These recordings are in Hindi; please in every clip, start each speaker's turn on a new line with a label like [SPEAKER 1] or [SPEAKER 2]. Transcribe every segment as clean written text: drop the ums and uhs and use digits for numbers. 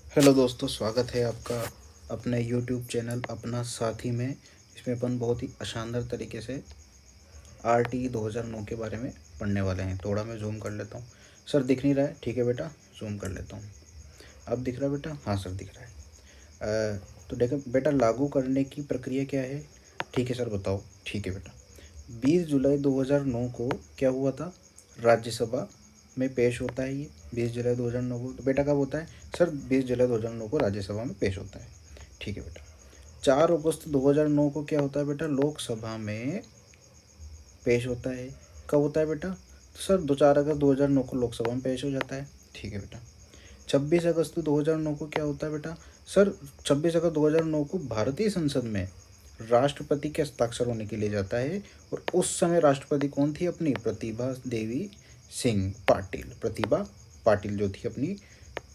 [SPEAKER 1] हेलो दोस्तों, स्वागत है आपका अपने यूट्यूब चैनल अपना साथी में। इसमें अपन बहुत ही शानदार तरीके से RTE 2009 के बारे में पढ़ने वाले हैं। थोड़ा मैं जूम कर लेता हूँ। सर दिख नहीं रहा है? ठीक है बेटा, जूम कर लेता हूँ। अब दिख रहा है बेटा? हाँ सर, दिख रहा है। तो देखो बेटा, लागू करने की प्रक्रिया क्या है? ठीक है सर, बताओ। ठीक है बेटा, 20 जुलाई 2009 को क्या हुआ था? राज्यसभा में पेश होता है ये 20 जुलाई 2009 को। तो बेटा कब होता है? सर 20 जुलाई 2009 को राज्यसभा में पेश होता है। ठीक है बेटा, 4 अगस्त 2009 को क्या होता है बेटा? लोकसभा में पेश होता है। कब होता है बेटा? तो सर 4 अगस्त 2009 को लोकसभा में पेश हो जाता है। ठीक है बेटा, 26 अगस्त 2009 को क्या होता है बेटा? सर 26 अगस्त 2009 को भारतीय संसद में राष्ट्रपति के हस्ताक्षर होने के लिए जाता है। और उस समय राष्ट्रपति कौन थी? अपनी प्रतिभा देवी सिंह पाटिल। प्रतिभा पाटिल जो थी अपनी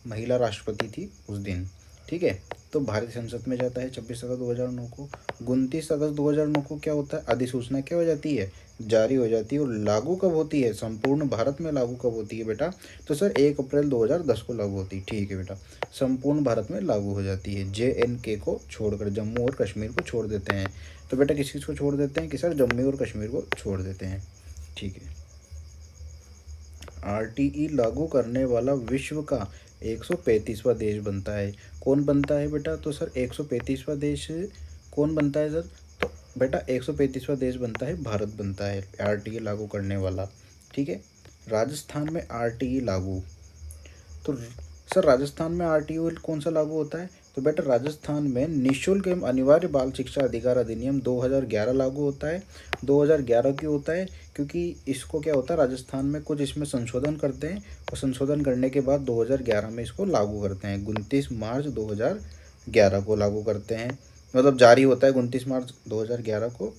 [SPEAKER 1] महिला राष्ट्रपति थी उस दिन। ठीक है, तो भारतीय संसद में जाता है 26 अगस्त 2009 को। 29 अगस्त 2009 को क्या होता है? अधिसूचना क्या हो जाती है? जारी हो जाती है। और लागू कब होती है? संपूर्ण भारत में लागू कब होती है बेटा? तो सर 1 अप्रैल 2010 को लागू होती है। ठीक है बेटा, संपूर्ण भारत में लागू हो जाती है। JNK को छोड़कर, जम्मू और कश्मीर को छोड़ देते हैं। तो बेटा किस किस को छोड़ देते हैं? कि सर जम्मू और कश्मीर को छोड़ देते हैं। ठीक है, RTE लागू करने वाला विश्व का 135वां देश बनता है। कौन बनता है बेटा? तो सर 135वां देश कौन बनता है सर? तो बेटा 135वां देश बनता है, भारत बनता है RTE लागू करने वाला। ठीक है, राजस्थान में RTE लागू। तो सर राजस्थान में RTE कौन सा लागू होता है? तो बेटा राजस्थान में निःशुल्क एवं अनिवार्य बाल शिक्षा अधिकार अधिनियम 2011 लागू होता है। 2011 क्यों होता है? क्योंकि इसको क्या होता है, राजस्थान में कुछ इसमें संशोधन करते हैं। और संशोधन करने के बाद 2011 में इसको लागू करते हैं। 29 मार्च 2011 को लागू करते हैं। मतलब जारी होता है 29 मार्च 2011 को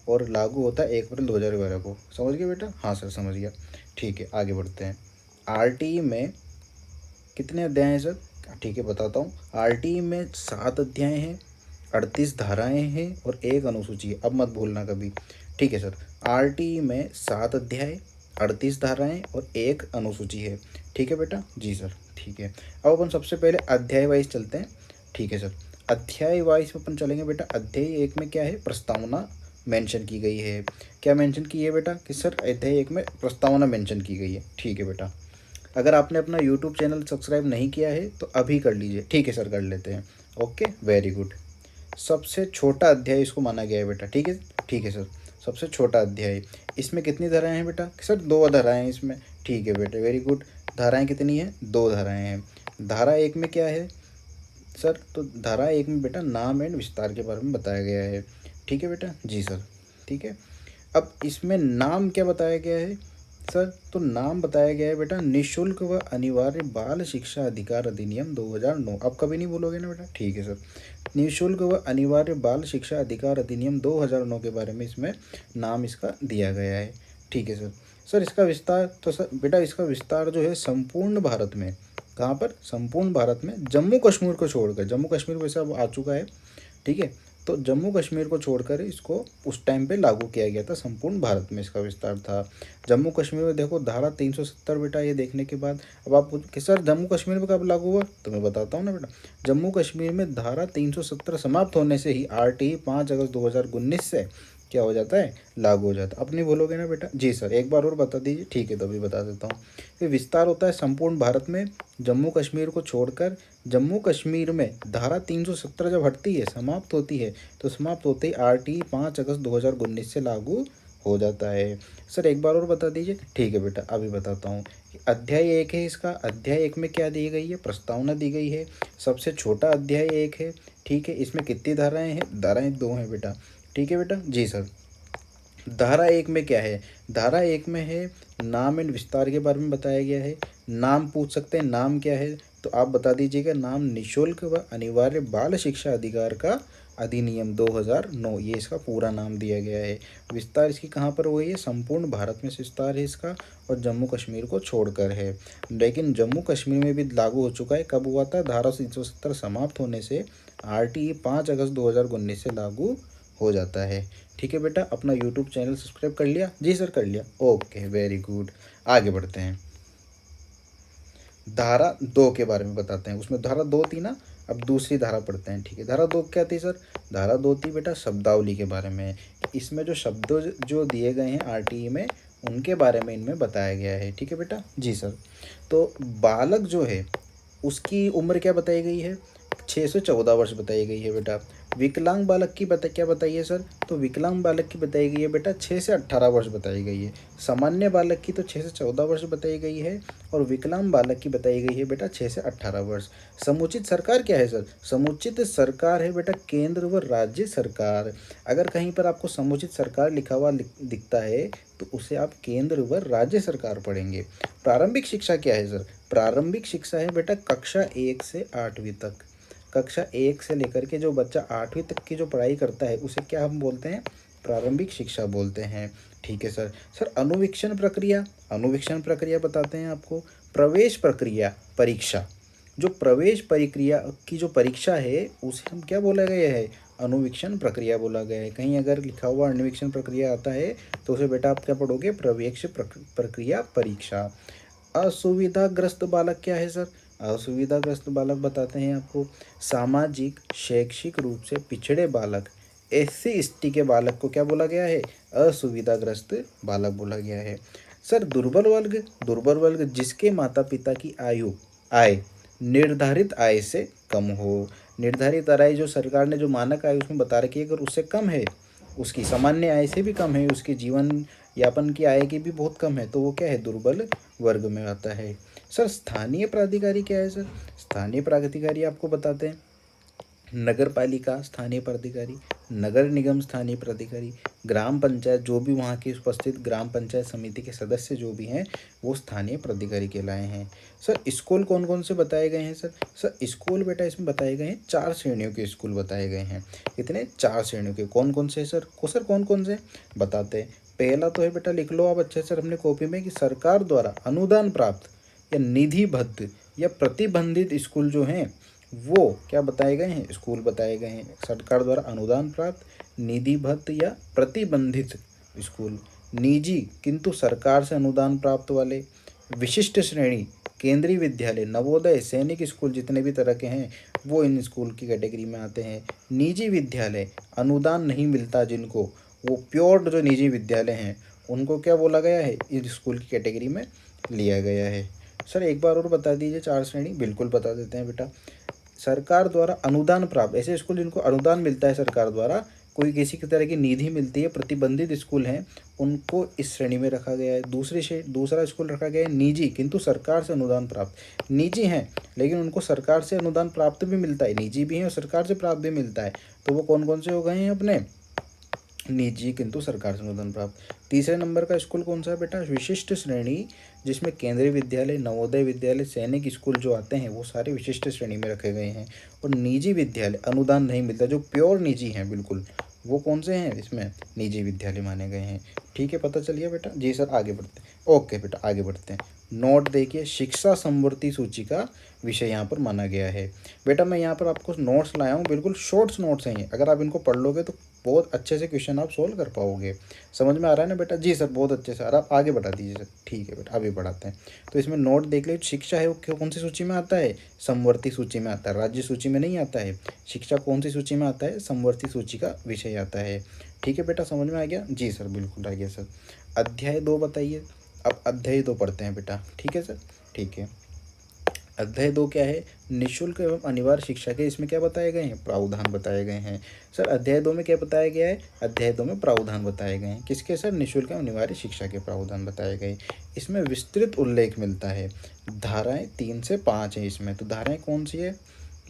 [SPEAKER 1] और लागू होता है 1 अप्रैल 2012 को। समझ गए बेटा? हाँ सर, समझ गया। ठीक है, आगे बढ़ते हैं। RTE में कितने अध्याय हैं सर? ठीक है, बताता हूँ। RTE में 7 अध्याय हैं, 38 धाराएं हैं और 1 अनुसूची है। अब मत भूलना कभी। ठीक है सर, RTE में 7 अध्याय, 38 धाराएं और 1 अनुसूची है। ठीक है बेटा? जी सर, ठीक है। अब अपन सबसे पहले अध्याय वाइज चलते हैं। ठीक है सर, अध्याय वाइज अपन चलेंगे बेटा। अध्याय 1 में क्या है? प्रस्तावना मेंशन की गई है। क्या मेंशन की है बेटा? कि सर अध्याय 1 में प्रस्तावना मेंशन की गई है। ठीक है बेटा, अगर आपने अपना यूट्यूब चैनल सब्सक्राइब नहीं किया है तो अभी कर लीजिए। ठीक है सर, कर लेते हैं। Okay, very good. सबसे छोटा अध्याय इसको माना गया है बेटा। ठीक है, ठीक है सर, सबसे छोटा अध्याय। इसमें कितनी धाराएं हैं बेटा? सर 2 धाराएं हैं इसमें। ठीक है बेटे, वेरी गुड। धाराएं कितनी हैं? 2 धाराएं हैं। धारा 1 में क्या है सर? तो धारा 1 में बेटा नाम एंड विस्तार के बारे में बताया गया है। ठीक है बेटा? जी सर, ठीक है। अब इसमें नाम क्या बताया गया है सर? तो नाम बताया गया है बेटा निःशुल्क व अनिवार्य बाल शिक्षा अधिकार अधिनियम 2009। अब कभी नहीं बोलोगे ना बेटा? ठीक है सर, निःशुल्क व अनिवार्य बाल शिक्षा अधिकार अधिनियम 2009 के बारे में इसमें नाम इसका दिया गया है। ठीक है सर। सर इसका विस्तार तो सर बेटा इसका विस्तार जो है संपूर्ण भारत में, कहाँ पर? संपूर्ण भारत में, जम्मू कश्मीर को छोड़कर। जम्मू कश्मीर वैसे अब आ चुका है। ठीक है, तो जम्मू कश्मीर को छोड़कर इसको उस टाइम पे लागू किया गया था। संपूर्ण भारत में इसका विस्तार था। जम्मू कश्मीर में देखो धारा 370 बेटा, ये देखने के बाद अब आप कि सर जम्मू कश्मीर में कब लागू हुआ, तो मैं बताता हूँ ना बेटा। जम्मू कश्मीर में धारा 370 समाप्त होने से ही RTE 5 अगस्त 2019 से क्या हो जाता है? लागू हो जाता है। अब नहीं बोलोगे ना बेटा? जी सर, एक बार और बता दीजिए। ठीक है, तो अभी बता देता हूँ। ये विस्तार होता है संपूर्ण भारत में, जम्मू कश्मीर को छोड़कर। जम्मू कश्मीर में धारा 370 जब हटती है, समाप्त होती है, तो समाप्त होते ही RTE 5 अगस्त 2019 से लागू हो जाता है। सर एक बार और बता दीजिए। ठीक है बेटा, अभी बताता हूँ। अध्याय 1 है इसका। अध्याय 1 में क्या दी गई है? प्रस्तावना दी गई है। सबसे छोटा अध्याय 1 है। ठीक है, इसमें कितनी धाराएं हैं? धाराएं 2 हैं बेटा। ठीक है बेटा? जी सर। धारा 1 में क्या है? धारा 1 में है नाम एंड विस्तार के बारे में बताया गया है। नाम पूछ सकते हैं, नाम क्या है? तो आप बता दीजिएगा। नाम निःशुल्क व अनिवार्य बाल शिक्षा अधिकार का अधिनियम 2009, ये इसका पूरा नाम दिया गया है। विस्तार इसकी कहाँ पर हुई है? संपूर्ण भारत में विस्तार है इसका, और जम्मू कश्मीर को छोड़कर है। लेकिन जम्मू कश्मीर में भी लागू हो चुका है। कब हुआ था? धारा 370 समाप्त होने से RTE 5 अगस्त 2019 से लागू हो जाता है। ठीक है बेटा, अपना यूट्यूब चैनल सब्सक्राइब कर लिया? जी सर, कर लिया। Okay, very good. आगे बढ़ते हैं। धारा 2 के बारे में बताते हैं। उसमें धारा 2 थी ना, अब दूसरी धारा पढ़ते हैं। ठीक है, धारा 2 क्या थी सर? धारा 2 थी बेटा शब्दावली के बारे में। इसमें जो शब्द जो दिए गए हैं आरटीई में, उनके बारे में इनमें बताया गया है। ठीक है बेटा, जी सर। तो बालक जो है उसकी उम्र क्या बताई गई है? 6 से 14 वर्ष बताई गई है बेटा। विकलांग बालक की क्या बताइए सर? तो विकलांग बालक की बताई गई है बेटा 6 से 18 वर्ष बताई गई है। सामान्य बालक की तो 6 से 14 वर्ष बताई गई है, और विकलांग बालक की बताई गई है बेटा 6 से 18 वर्ष। समुचित सरकार क्या है सर? समुचित सरकार है बेटा केंद्र व राज्य सरकार। अगर कहीं पर आपको समुचित सरकार लिखा हुआ दिखता है तो उसे आप केंद्र व राज्य सरकार पढ़ेंगे। प्रारंभिक शिक्षा क्या है सर? प्रारंभिक शिक्षा है बेटा कक्षा 1 से 8वीं तक। कक्षा 1 से लेकर के जो बच्चा 8वीं तक की जो पढ़ाई करता है उसे क्या हम बोलते हैं? प्रारंभिक शिक्षा बोलते हैं। ठीक है सर। सर अनुवीक्षण प्रक्रिया, अनुवीक्षण प्रक्रिया बताते हैं आपको। प्रवेश प्रक्रिया परीक्षा, जो प्रवेश प्रक्रिया की जो परीक्षा है उसे हम क्या बोला गया है? अनुवीक्षण प्रक्रिया बोला गया है। कहीं अगर लिखा हुआ अनुवीक्षण प्रक्रिया आता है तो उसे बेटा आप क्या पढ़ोगे? प्रवेश प्रक्रिया परीक्षा। असुविधाग्रस्त बालक क्या है सर? असुविधाग्रस्त बालक बताते हैं आपको सामाजिक शैक्षिक रूप से पिछड़े बालक, SC ST के बालक को क्या बोला गया है? असुविधाग्रस्त बालक बोला गया है। सर दुर्बल वर्ग, दुर्बल वर्ग जिसके माता पिता की आय निर्धारित आय से कम हो। निर्धारित आय जो सरकार ने जो मानक आय उसमें बता रखी है, अगर उससे कम है, उसकी सामान्य आय से भी कम है, उसकी जीवन यापन की आय की भी बहुत कम है, तो वो क्या है? दुर्बल वर्ग में आता है। सर स्थानीय प्राधिकारी क्या है सर? स्थानीय प्राधिकारी आपको बताते हैं नगर पालिका स्थानीय प्राधिकारी, नगर निगम स्थानीय प्राधिकारी, ग्राम पंचायत जो भी वहाँ की उपस्थित ग्राम पंचायत समिति के सदस्य जो भी हैं वो स्थानीय प्राधिकारी कहलाए हैं। सर स्कूल कौन कौन से बताए गए हैं सर? सर स्कूल बेटा इसमें बताए गए हैं 4 श्रेणियों के स्कूल बताए गए हैं। कितने? 4 श्रेणियों के। कौन कौन से सर? सर कौन कौन से बताते हैं? पहला तो है बेटा, लिख लो आप अच्छे से अपने कॉपी में, कि सरकार द्वारा अनुदान प्राप्त या निधिबद्ध या प्रतिबंधित स्कूल जो हैं वो क्या बताए गए हैं? स्कूल बताए गए हैं। सरकार द्वारा अनुदान प्राप्त, निधिबद्ध या प्रतिबंधित स्कूल। निजी किंतु सरकार से अनुदान प्राप्त वाले। विशिष्ट श्रेणी केंद्रीय विद्यालय, नवोदय, सैनिक स्कूल जितने भी तरह के हैं वो इन स्कूल की कैटेगरी में आते हैं। निजी विद्यालय अनुदान नहीं मिलता जिनको, वो प्योर जो निजी विद्यालय हैं उनको क्या बोला गया है? इस स्कूल की कैटेगरी में लिया गया है। सर एक बार और बता दीजिए 4 श्रेणी। बिल्कुल बता देते हैं बेटा। सरकार द्वारा अनुदान प्राप्त, ऐसे स्कूल जिनको अनुदान मिलता है सरकार द्वारा, कोई किसी की तरह की निधि मिलती है, प्रतिबंधित स्कूल हैं, उनको इस श्रेणी में रखा गया है। दूसरा स्कूल रखा गया है निजी किंतु सरकार से अनुदान प्राप्त। निजी हैं लेकिन उनको सरकार से अनुदान प्राप्त भी मिलता है, निजी भी हैं और सरकार से प्राप्त भी मिलता है, तो वो कौन कौन से हो गए हैं अपने? निजी किंतु सरकार से अनुदान प्राप्त। तीसरे नंबर का स्कूल कौन सा है बेटा? विशिष्ट श्रेणी, जिसमें केंद्रीय विद्यालय, नवोदय विद्यालय, सैनिक स्कूल जो आते हैं वो सारे विशिष्ट श्रेणी में रखे गए हैं। और निजी विद्यालय अनुदान नहीं मिलता, जो प्योर निजी हैं बिल्कुल, वो कौन से हैं? इसमें निजी विद्यालय माने गए हैं। ठीक है, पता चलिए बेटा। जी सर, आगे बढ़ते हैं। ओके बेटा, आगे बढ़ते हैं। नोट देखिए, शिक्षा समवर्ती सूची का विषय यहाँ पर माना गया है। बेटा मैं यहाँ पर आपको नोट्स लाया हूँ, बिल्कुल शॉर्ट्स नोट्स हैं ये। अगर आप इनको पढ़ लोगे तो बहुत अच्छे से क्वेश्चन आप सोल्व कर पाओगे। समझ में आ रहा है ना बेटा? जी सर, बहुत अच्छे से। और आप आगे बढ़ा दीजिए सर। ठीक है बेटा, अभी बढ़ाते हैं। तो इसमें नोट देख लीजिए, शिक्षा है वो कौन सी सूची में आता है? समवर्ती सूची में आता है, राज्य सूची में नहीं आता है। शिक्षा कौन सी सूची में आता है? समवर्ती सूची का विषय आता है। ठीक है बेटा, समझ में आ गया? जी सर, बिल्कुल आ गया सर। अध्याय 2 बताइए। अब अध्याय 2 पढ़ते हैं बेटा। ठीक है सर, ठीक है। अध्याय 2 क्या है? निःशुल्क एवं अनिवार्य शिक्षा के इसमें क्या बताए गए हैं? प्रावधान बताए गए हैं। सर अध्याय 2 में क्या बताया गया है? अध्याय 2 में प्रावधान बताए गए हैं। किसके सर? निःशुल्क एवं अनिवार्य शिक्षा के प्रावधान बताए गए। इसमें विस्तृत उल्लेख मिलता है। धाराएं 3 से 5 है इसमें। तो धाराएं कौन सी है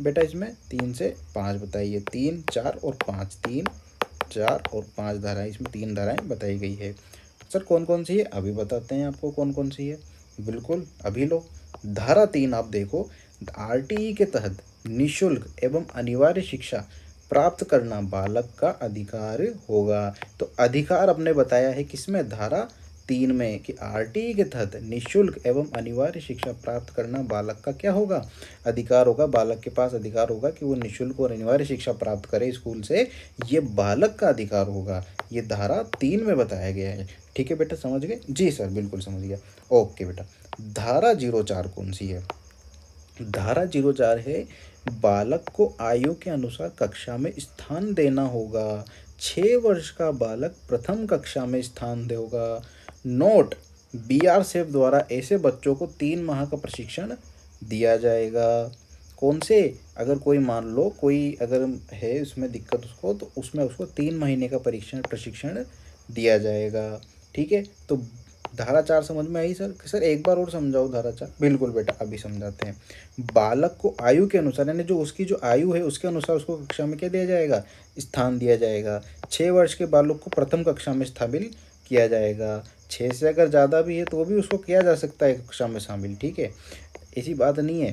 [SPEAKER 1] बेटा? इसमें 3 से 5 बताइए। 3, 4 और 5, 3, 4 और 5 धाराएं, इसमें 3 धाराएं बताई गई है। सर कौन कौन सी है? अभी बताते हैं आपको कौन कौन सी है। बिल्कुल, अभी लो। धारा 3 आप देखो, आरटीई के तहत निःशुल्क एवं अनिवार्य शिक्षा प्राप्त करना बालक का अधिकार होगा। तो अधिकार अपने बताया है किसमें? धारा 3 में, कि आरटीई के तहत निःशुल्क एवं अनिवार्य शिक्षा प्राप्त करना बालक का क्या होगा? अधिकार होगा। बालक के पास अधिकार होगा कि वो निःशुल्क और अनिवार्य शिक्षा प्राप्त करे स्कूल से, ये बालक का अधिकार होगा। ये धारा 3 में बताया गया है। ठीक है बेटा, समझ गए? जी सर, बिल्कुल समझ गया। ओके बेटा, धारा 04 कौन सी है? धारा 04 है, बालक को आयु के अनुसार कक्षा में स्थान देना होगा। 6 वर्ष का बालक प्रथम कक्षा में स्थान देगा। नोट, बीआरसीएफ द्वारा ऐसे बच्चों को 3 माह का प्रशिक्षण दिया जाएगा। कौन से, अगर कोई मान लो कोई अगर है उसमें दिक्कत उसको, तो उसमें उसको 3 महीने का प्रशिक्षण दिया जाएगा। ठीक है, तो धारा 4 समझ में आई सर? सर एक बार और समझाओ धारा 4। बिल्कुल बेटा, अभी समझाते हैं। बालक को आयु के अनुसार, यानी जो उसकी जो आयु है उसके अनुसार उसको कक्षा में क्या दिया जाएगा? स्थान दिया जाएगा। 6 वर्ष के बालक को प्रथम कक्षा में शामिल किया जाएगा। 6 से अगर ज़्यादा भी है तो भी उसको किया जा सकता है कक्षा में शामिल। ठीक है, ऐसी बात नहीं है,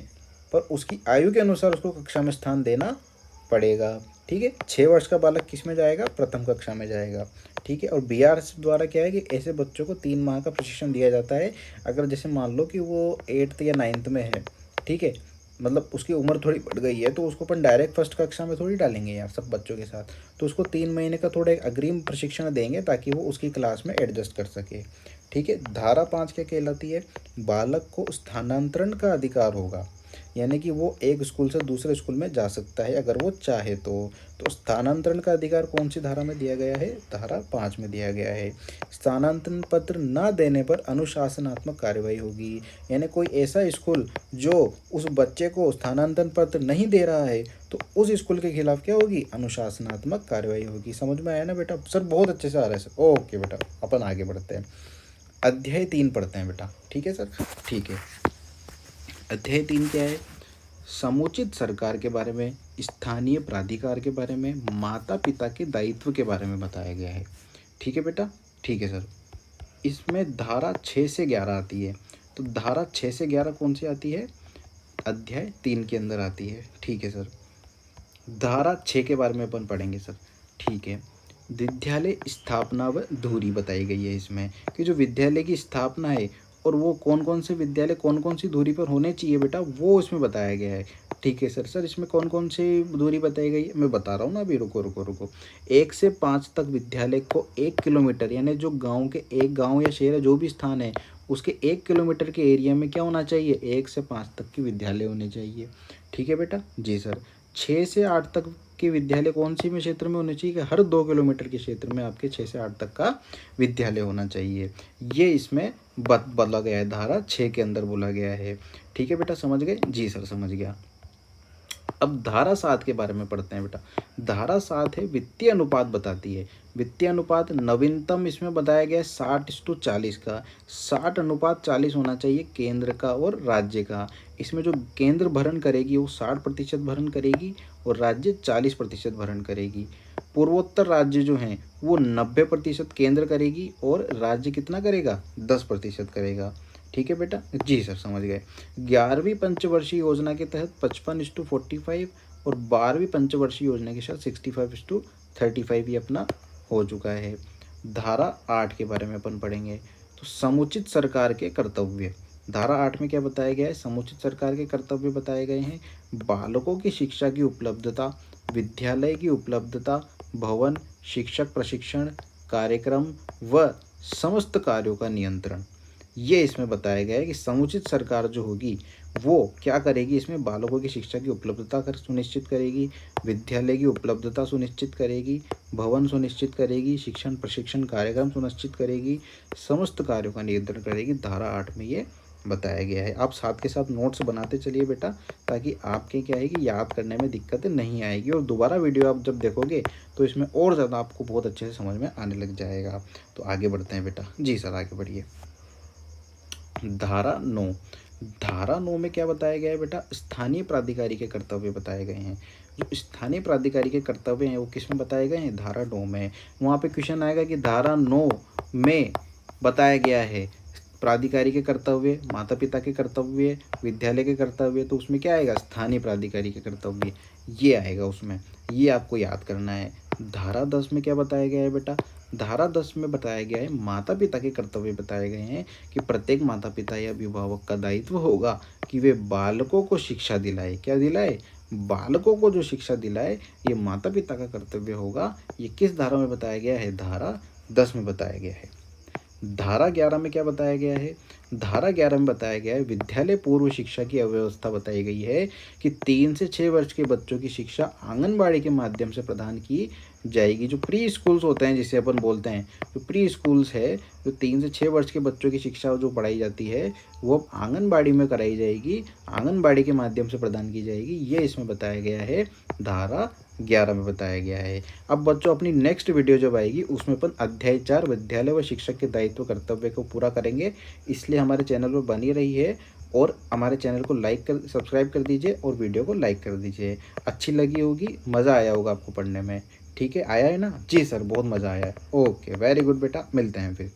[SPEAKER 1] पर उसकी आयु के अनुसार उसको कक्षा में स्थान देना पड़ेगा। ठीक है, 6 वर्ष का बालक किस में जाएगा? प्रथम कक्षा में जाएगा। ठीक है, और बीआर द्वारा क्या है कि ऐसे बच्चों को 3 माह का प्रशिक्षण दिया जाता है। अगर जैसे मान लो कि वो 8th या 9th में है, ठीक है, मतलब उसकी उम्र थोड़ी बढ़ गई है, तो उसको अपन डायरेक्ट फर्स्ट कक्षा में थोड़ी डालेंगे यार सब बच्चों के साथ। तो उसको 3 महीने का थोड़ा एक अग्रिम प्रशिक्षण देंगे ताकि वो उसकी क्लास में एडजस्ट कर सके। ठीक है, धारा 5 क्या कहलाती है? बालक को स्थानांतरण का अधिकार होगा, यानी कि वो एक स्कूल से दूसरे स्कूल में जा सकता है अगर वो चाहे तो स्थानांतरण का अधिकार कौन सी धारा में दिया गया है? धारा 5 में दिया गया है। स्थानांतरण पत्र न देने पर अनुशासनात्मक कार्यवाही होगी, यानी कोई ऐसा स्कूल जो उस बच्चे को स्थानांतरण पत्र नहीं दे रहा है तो उस स्कूल के खिलाफ क्या होगी? अनुशासनात्मक कार्यवाही होगी। समझ में आया ना बेटा? सर बहुत अच्छे से आ रहा है सर। ओके बेटा, अपन आगे बढ़ते हैं। अध्याय 3 पढ़ते हैं बेटा। ठीक है सर? ठीक है, अध्याय 3 क्या है? समुचित सरकार के बारे में, स्थानीय प्राधिकार के बारे में, माता पिता के दायित्व के बारे में बताया गया है। ठीक है बेटा? ठीक है सर। इसमें धारा 6 से 11 आती है। तो धारा 6 से 11 कौन सी आती है? अध्याय 3 के अंदर आती है। ठीक है सर, धारा 6 के बारे में अपन पढ़ेंगे सर। ठीक है, विद्यालय स्थापना व धुरी बताई गई है इसमें, कि जो विद्यालय की स्थापना है और वो कौन कौन से विद्यालय कौन कौन सी दूरी पर होने चाहिए बेटा, वो इसमें बताया गया है। ठीक है सर। सर इसमें कौन कौन सी दूरी बताई गई है मैं बता रहा हूँ ना अभी, रुको रुको रुको। 1 से 5 तक विद्यालय को 1 किलोमीटर, यानी जो गांव के एक गांव या शहर जो भी स्थान है उसके 1 किलोमीटर के एरिया में क्या होना चाहिए? 1 से 5 तक के विद्यालय होने चाहिए। ठीक है बेटा? जी सर। 6 से 8 तक के विद्यालय कौन सी में क्षेत्र में होने चाहिए? कि हर 2 किलोमीटर के क्षेत्र में आपके 6 से 8 तक का विद्यालय होना चाहिए। ये इसमें बदला गया है, धारा 6 के अंदर बोला गया है। ठीक है बेटा, समझ गए? जी सर, समझ गया। अब धारा 7 के बारे में पढ़ते हैं बेटा। धारा 7 है वित्तीय अनुपात बताती है। वित्तीय अनुपात नवीनतम इसमें बताया गया है 60:40 का। 60:40 होना चाहिए केंद्र का और राज्य का। इसमें जो केंद्र भरण करेगी वो 60% भरण करेगी और राज्य 40% भरण करेगी। पूर्वोत्तर राज्य जो हैं वो 90% केंद्र करेगी और राज्य कितना करेगा? 10% करेगा। ठीक है बेटा? जी सर, समझ गए। 11वीं पंचवर्षीय योजना के तहत 55:45 और 12वीं पंचवर्षीय योजना के साथ 65:35 ये अपना हो चुका है। धारा 8 के बारे में अपन पढ़ेंगे। तो समुचित सरकार के कर्तव्य, धारा 8 में क्या बताया गया है? समुचित सरकार के कर्तव्य बताए गए हैं। बालकों की शिक्षा की उपलब्धता, विद्यालय की उपलब्धता, भवन, शिक्षक प्रशिक्षण कार्यक्रम व समस्त कार्यों का नियंत्रण, ये इसमें बताया गया है कि समुचित सरकार जो होगी वो क्या करेगी? इसमें बालकों की शिक्षा की उपलब्धता कर सुनिश्चित करेगी, विद्यालय की उपलब्धता सुनिश्चित करेगी, भवन सुनिश्चित करेगी, शिक्षण प्रशिक्षण कार्यक्रम सुनिश्चित करेगी, समस्त कार्यों का नियंत्रण करेगी। धारा 8 में ये बताया गया है। आप साथ के साथ नोट्स बनाते चलिए बेटा, ताकि आपके क्या है कि याद करने में दिक्कत नहीं आएगी, और दोबारा वीडियो आप जब देखोगे तो इसमें और ज़्यादा आपको बहुत अच्छे से समझ में आने लग जाएगा। तो आगे बढ़ते हैं बेटा। जी सर, आगे बढ़िए। धारा 9, धारा 9 में क्या बताया गया है बेटा? स्थानीय प्राधिकारी के कर्तव्य बताए गए हैं। जो स्थानीय प्राधिकारी के कर्तव्य हैं वो किस में बताए गए हैं? धारा 9 में। वहाँ पे क्वेश्चन आएगा कि धारा 9 में बताया गया है प्राधिकारी के कर्तव्य, माता पिता के कर्तव्य, विद्यालय के कर्तव्य, तो उसमें क्या आएगा? स्थानीय प्राधिकारी के कर्तव्य, ये आएगा उसमें। ये आपको याद करना है। धारा 10 में क्या बताया गया है बेटा? धारा 10 में बताया गया है माता पिता के कर्तव्य बताए गए हैं कि प्रत्येक माता पिता या अभिभावक का दायित्व होगा कि वे बालकों को शिक्षा दिलाए। क्या दिलाए? बालकों को जो शिक्षा दिलाए, ये माता पिता का कर्तव्य होगा। ये किस धारा में बताया गया है? धारा 10 में बताया गया है। धारा 11 में क्या बताया गया है? धारा 11 में बताया गया है विद्यालय पूर्व शिक्षा की अव्यवस्था बताई गई है कि 3 से 6 वर्ष के बच्चों की शिक्षा आंगनबाड़ी के माध्यम से प्रदान की जाएगी। जो प्री स्कूल्स होते हैं जिसे अपन बोलते हैं, जो प्री स्कूल्स है, जो 3 से 6 वर्ष के बच्चों की शिक्षा जो पढ़ाई जाती है वो अब आंगनबाड़ी में कराई जाएगी, आंगनबाड़ी के माध्यम से प्रदान की जाएगी। ये इसमें बताया गया है, धारा 11 में बताया गया है। अब बच्चों अपनी नेक्स्ट वीडियो जब आएगी उसमें अपन अध्याय 4 विद्यालय व शिक्षक के दायित्व कर्तव्य को पूरा करेंगे। इसलिए हमारे चैनल पर बनी रही है और हमारे चैनल को सब्सक्राइब कर दीजिए और वीडियो को लाइक कर दीजिए। अच्छी लगी होगी, मज़ा आया होगा आपको पढ़ने में। ठीक है, आया है ना? जी सर, बहुत मज़ा आया है। ओके, वेरी गुड बेटा, मिलते हैं फिर।